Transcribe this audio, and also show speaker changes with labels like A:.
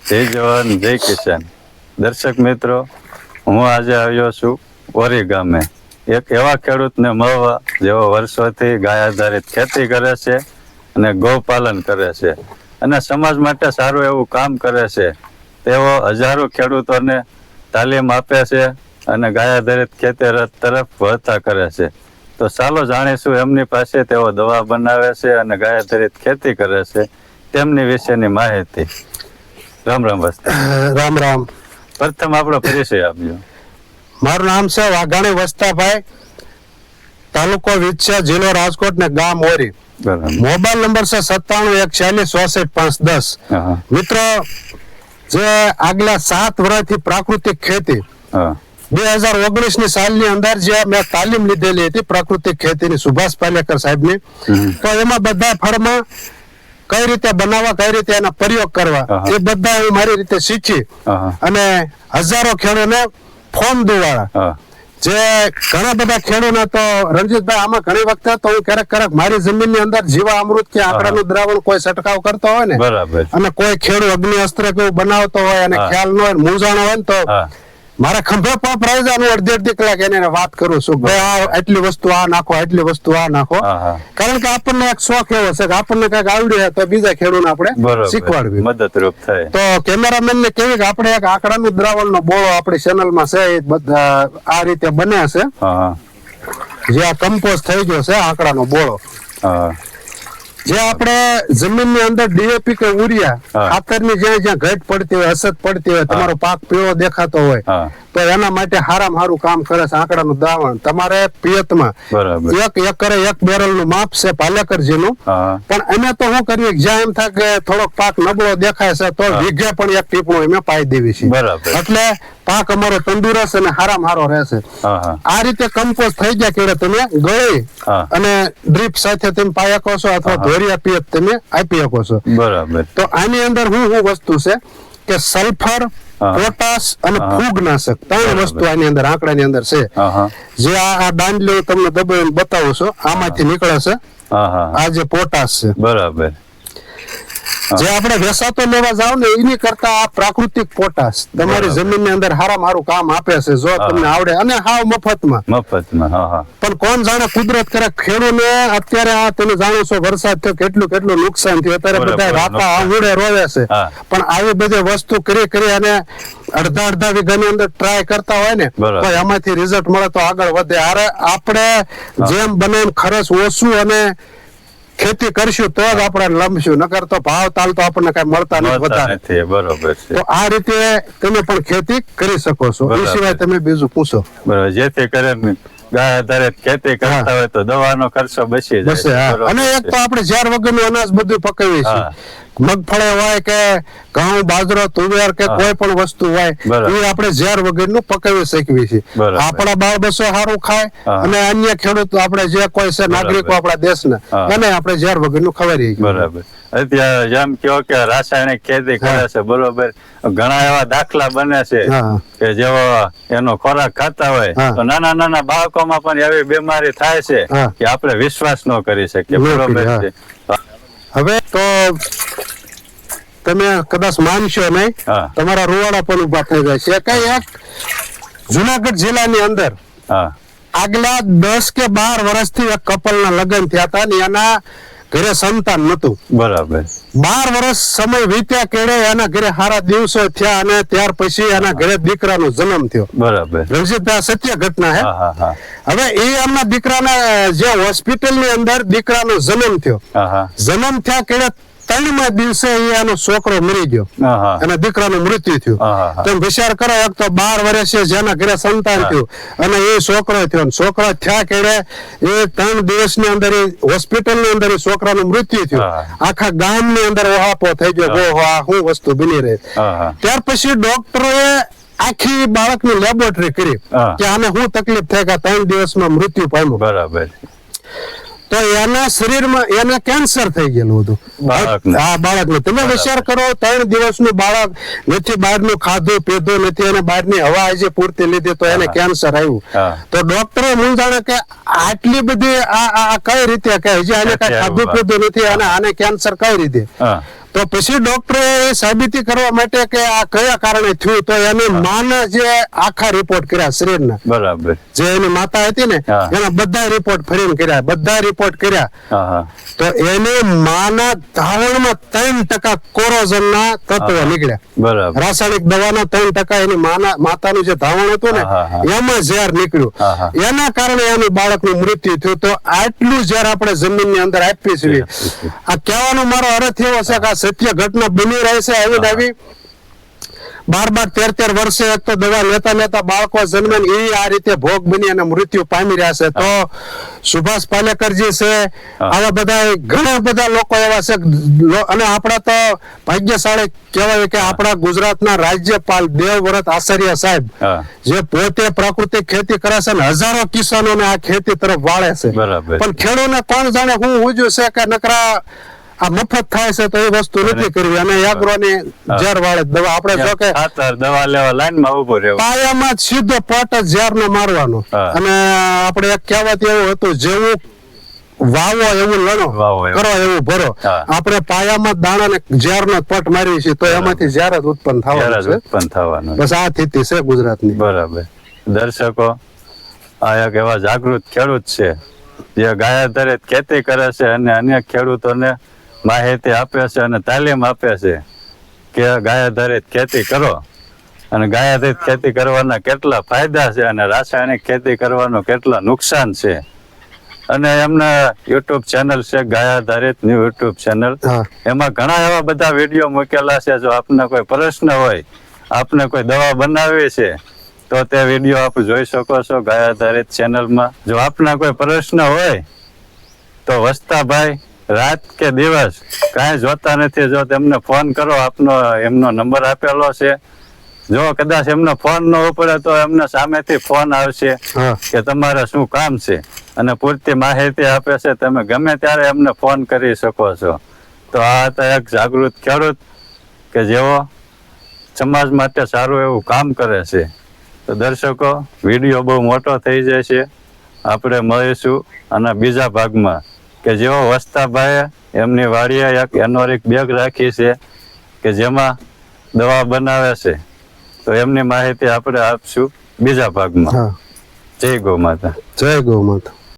A: જય જવાન જય કિસાન. દર્શક મિત્રો, હું આજે આવ્યો છું ઓરી ગામે એક એવા ખેડૂતને મળવા જેઓ વર્ષોથી ગાય આધારિત ખેતી કરે છે અને ગૌપાલન કરે છે અને સમાજ માટે સારું એવું કામ કરે છે. તેઓ હજારો ખેડૂતોને તાલીમ આપે છે અને ગાય આધારિત ખેતી તરફ વળતા કરે છે. તો ચાલો જાણીશું એમની પાસે તેઓ દવા બનાવે છે અને ગાય આધારિત ખેતી કરે છે તેમની વિશેની માહિતી. રામ રામ વસ્તા.
B: રામ રામ.
A: પ્રથમ આપણો પરિચય આપજો.
B: મારું નામ છે વાઘાણી વસ્તાભાઈ, તાલુકો વિછિયા, જિલ્લો રાજકોટ ને ગામ ઓરી.
A: બરાબર.
B: મોબાઈલ નંબર છે 9714466510. મિત્રો, જે આગલા 7 વર્ષથી પ્રાકૃતિક ખેતી 2019 ની સાલની અંદર જે મેં તાલીમ લીધેલી હતી પ્રાકૃતિક ખેતીની સુભાષ પાલેકર સાહેબની, તો એમાં બધા ફળમાં કઈ રીતે બનાવવા, કઈ રીતે એના પ્રયોગ કરવા, એ બધા હું મારી રીતે શીખી અને હજારો ખેડૂતોને ફોર્મ દેવાળા, જે ઘણા બધા ખેડૂતોને તો રણજીતભાઈ આમાં ઘણી વખતે તો હું ક્યારેક મારી જમીનની અંદર જીવા અમૃત કે આંકડાનું દ્રાવણ કોઈ છંટકાવ કરતો હોય ને,
A: બરાબર,
B: અને કોઈ ખેડૂત અગ્નિ અસ્ત્ર કેવું બનાવતો હોય અને ખ્યાલ ન હોય, મૂંઝાણો હોય ને, તો મારા ખંભે પણ પ્રાઇઝ અડધી કલાક એને વાત કરું છું કે આટલી વસ્તુ આ નાખો, આટલી વસ્તુ આ નાખો. કારણ કે આપણને એક શોખ એવો છે કે આપણને કઈક આવડે તો બીજા ખેડૂતને આપણે શીખવાડવી,
A: મદદરૂપ થાય.
B: તો કેમેરામેન ને કેવી કે આપણે એક આંકડાનું દ્રાવણ નો બોળો આપણી ચેનલ માં છે, એ બધા આ રીતે બને છે, જે આ કમ્પોઝ થઈ ગયો છે આંકડાનો બોળો, જે આપણે જમીન ની અંદર ડીએપી કે યુરિયા ખાતર ની જ્યાં ઘટ પડતી હોય, અસર પડતી હોય, તમારો પાક પીળો દેખાતો હોય, તો એના માટે સારામાં સારું કામ કરે છે આંકડાનું દ્રાવણ. તમારે પિયતમાં 1 એકરે 1 બેરલ નું માપ છે પાલેકરજી નું, પણ અમે તો શું કરીએ, જ્યાં એમ થાય કે થોડોક પાક નબળો દેખાય છે તો વીઘે પણ 1 ટીપણું અમે પાઈ દેવી છે, એટલે પાક અમારો તંદુરસ્ત અને સારામાં સારો રહેશે. આ રીતે કમ્પોઝ થઈ ગયા કે તમે ગળી અને ડ્રીપ સાથે તમે પાઈ શકો છો, અથવા ધોરિયા પિયત તમે આપી શકો છો. બરાબર. તો આની અંદર શું વસ્તુ છે કે સલ્ફર, પોટાશ અને ફૂગનાશક 3 વસ્તુ આની અંદર આંકડાની અંદર છે. જે આ દાંડલી તમને દબાવીને બતાવું છું, આમાંથી નીકળે છે આ જે પોટાશ છે. બરાબર. જે આપણે વેસાતો લેવા જાવ ને એની કરતા આ પ્રાકૃતિક પોટાશ તમારી જમીન ની અંદર સારામાં સારું કામ આપે છે, જો તમને આવડે, અને હાવ મફતમાં. પણ કોણ જાણે કુદરત કરે, ખેડૂતને અત્યારે આ તમે જાણો છો વરસાદ થયો કેટલું નુકસાન થયું, અત્યારે બધા રાપા આંગુડે રોવે છે, પણ આવી બધી વસ્તુ કરી અને અડધા વીઘાની અંદર ટ્રાય કરતા હોય ને, તો એમાંથી રિઝલ્ટ મળે તો આગળ વધે. અરે આપણે જેમ બને એમ ખર્ચ ઓછું અને ખેતી કરશું તો જ આપણે લંબશું, નકર તો ભાવ તાલ તો આપણને કઈ મળતા નથી વધારે. બરોબર છે. તો આ રીતે તમે પણ ખેતી કરી શકો છો. એ સિવાય તમે બીજું પૂછો. બરાબર. જેથી કરીને ગાય આધારિત ખેતી કરતા હોય તો દવાનો ખર્ચો બચી જાય. અને એક તો આપણે ઝેર વગરનું અનાજ બધું પકવીએ છીએ, મગફળી હોય કે ઘઉં, બાજરો, તુવેર કે કોઈ પણ વસ્તુ હોય, એ આપણે ઝેર વગરનું પકવી શકીએ છીએ. આપણા બાળ બસો સારું ખાય અને અન્ય ખેડૂત આપણે જે કોઈ છે નાગરિકો આપણા દેશના, એને આપણે ઝેર વગરનું ખવડાવીએ. બરાબર. અત્યારે જેમ કહો કે રાસાયણિક ખેતી કરે છે, બરોબર, ઘણા એવા દાખલા બને છે કે જેવો એનો ખોરાક ખાતા હોય તો નાના બાળકોમાં પણ એવી બીમારી થાય છે કે આપણે વિશ્વાસ ન કરી શકીએ. બરોબર છે. હવે તો તમે કદાચ માનશો નહીં, તમારા રૂવાડા પણ ઉભા થઈ જાય છે. કઈ એક જુનાગઢ જિલ્લાની અંદર આગલા 10 કે 12 વર્ષથી એક કપલના લગ્ન થયા હતા ને એના ઘરે સંતાન નતું. બરાબર. 12 વર્ષ સમય વીત્યા કેળે એના ઘરે સારા દિવસો થયા અને ત્યાર પછી એના ઘરે દીકરાનો જન્મ થયો. બરાબર. રણજીતભાઈ, સત્ય ઘટના હે. હવે એ એમના દીકરાના જે હોસ્પિટલ ની અંદર દીકરાનો જન્મ થયો, જન્મ થયા કેળે 3મા દિવસે એનો છોકરો મરી ગયો અને દીકરાનું મૃત્યુ થયું. તમે વિચાર કરો, એક તો 12 વર્ષે જેના ઘરે સંતાન થયું અને એ છોકરો થયો, છોકરો થયા કેડે એ 3 દિવસની અંદર હોસ્પિટલ ની અંદર છોકરાનું મૃત્યુ થયું. આખા ગામ ની અંદર ઓહાપો થઈ ગયો, ઓહો આ શું વસ્તુ બની રહી. ત્યાર પછી ડોક્ટરોએ આખી બાળકની લેબોરેટરી કરી કે આને શું તકલીફ થાય કે 3 દિવસમાં મૃત્યુ પામ્યું. બરાબર. તો એના શરીરમાં એને કેન્સર થઈ ગયેલું હતું બાળકને. તમે વિચાર કરો, 3 દિવસનું બાળક નથી, બહારનું ખાધું પીધું નથી અને બહારની હવા આજે પૂરતી લીધી તો એને કેન્સર આવ્યું. તો ડોક્ટરો મૂંઝાણે કે આટલી બધી આ કઈ રીતે કે હજી આને કઈ ખાધું પીધું નથી અને આને કેન્સર કઈ રીતે. તો પછી ડોક્ટરે સાબિતી કરવા માટે કે આ કયા કારણે થયું, તો એને માના જે આખા રિપોર્ટ કર્યા શરીરના,
A: બરાબર,
B: જે એની માતા હતી ને
A: હા.
B: એના બધા રિપોર્ટ ફરીને કર્યા, બધા રિપોર્ટ કર્યા,
A: હા હા
B: તો એને માના ધાવણમાં 3% કોરોઝનના તત્વો નીકળ્યા.
A: બરાબર,
B: રાસાયણિક દવાના 3% એની માતાનું જે ધાવણ હતું ને
A: હા, હા.
B: એમાં ઝેર નીકળ્યું.
A: હા, હા.
B: એના કારણે એનું બાળકનું મૃત્યુ થયું. તો આટલું ઝેર આપણે જમીનની અંદર આપી છીએ. આ કહેવાનો મારો અર્થ એવો છે કે આ સત્ય ઘટના બની રહે છે આવી ને આવી. 12-13 વર્ષે એક તો દવા લેતા બાળકો જન્મે ને એ આ રીતે ભોગ બની અને મૃત્યુ પામી રહ્યા છે. તો સુભાષ પાલેકરજી છે, આવા બધા ઘણા બધા લોકો એવા છે, અને આપણા તો ભાગ્યશાળી કહેવાય કે આપણા ગુજરાતના રાજ્યપાલ દેવવ્રત આચાર્ય સાહેબ,
A: હા.
B: જે પોતે પ્રાકૃતિક ખેતી કરે છે ને હજારો કિસાનોને આ ખેતી તરફ વાળે છે.
A: બરાબર.
B: પણ ખેડૂતને કોણ જાણે હું ઉજ્યું છે કે નકરા આ મફત થાય છે, તો એ વસ્તુ નથી કરવી. અને એગ્રોની ઝેર વાળે દવા આપણે જો કે
A: ખાતર દવા લેવા લાઈનમાં ઉભો રહેવું.
B: પાયામાં જ સીધો પટ જ ઝેરનો મારવાનો.
A: હા.
B: અને આપણે એક કહેવત એવું હતું, જેવું વાવો એવું લણો,
A: વાવો એવું.
B: કરો એવું ભરો.
A: હા.
B: આપણે પાયામાં દાણાને ઝેરનો પટ મારીએ છીએ તો એમાંથી ઝેર જ ઉત્પન્ન
A: ત્યારે
B: થવાનું
A: જ
B: છે.
A: ઉત્પન્ન થવાનું.
B: બસ આ સ્થિતિ છે ગુજરાતની.
A: બરાબર. દર્શકો, આ એક એવા જાગૃત ખેડૂત છે જે ગાય આધારિત ખેતી કરે છે અને અન્ય ખેડૂતોને માહિતી આપે છે અને તાલીમ આપે છે કે ગાય આધારિત ખેતી કરો, અને ગાય આધારિત ખેતી કરવાના કેટલા ફાયદા છે અને રાસાયણિક ખેતી કરવાનું કેટલા નુકસાન છે. અને એમના યુટ્યુબ ચેનલ છે, ગાય આધારિત ન્યૂ યુટ્યુબ ચેનલ.
B: હા.
A: એમાં ઘણા એવા બધા વિડીયો મૂકેલા છે. જો આપને કોઈ પ્રશ્ન હોય, આપને કોઈ દવા બનાવવી છે, તો તે વિડીયો આપ જોઈ શકો છો ગાય આધારિત ચેનલમાં. જો આપના કોઈ પ્રશ્ન હોય તો વસ્તાભાઈ રાત કે દિવસ કાંઈ જોતા નથી, જો તેમને ફોન કરો, આપનો એમનો નંબર આપેલો છે. જો કદાચ એમનો ફોન ન ઉપડે તો એમને સામેથી ફોન આવશે
B: હા.
A: કે તમારે શું કામ છે, અને પૂરતી માહિતી આપે છે. તમે ગમે ત્યારે એમને ફોન કરી શકો છો. તો આ હતા એક જાગૃત ખેડૂત કે જેઓ સમાજ માટે સારું એવું કામ કરે છે. તો દર્શકો, વિડીયો બહુ મોટો થઈ જાય છે. આપણે મળીશું અને બીજા ભાગમાં કે જેઓ વસ્તાભાઈએ એમની વાડીએ એક એનોરિક બેગ રાખી છે કે જેમાં દવા બનાવે છે. તો એમની માહિતી આપણે આપશું બીજા ભાગમાં.
B: હા.
A: જય ગૌ માતા.
B: જય ગૌ માતા.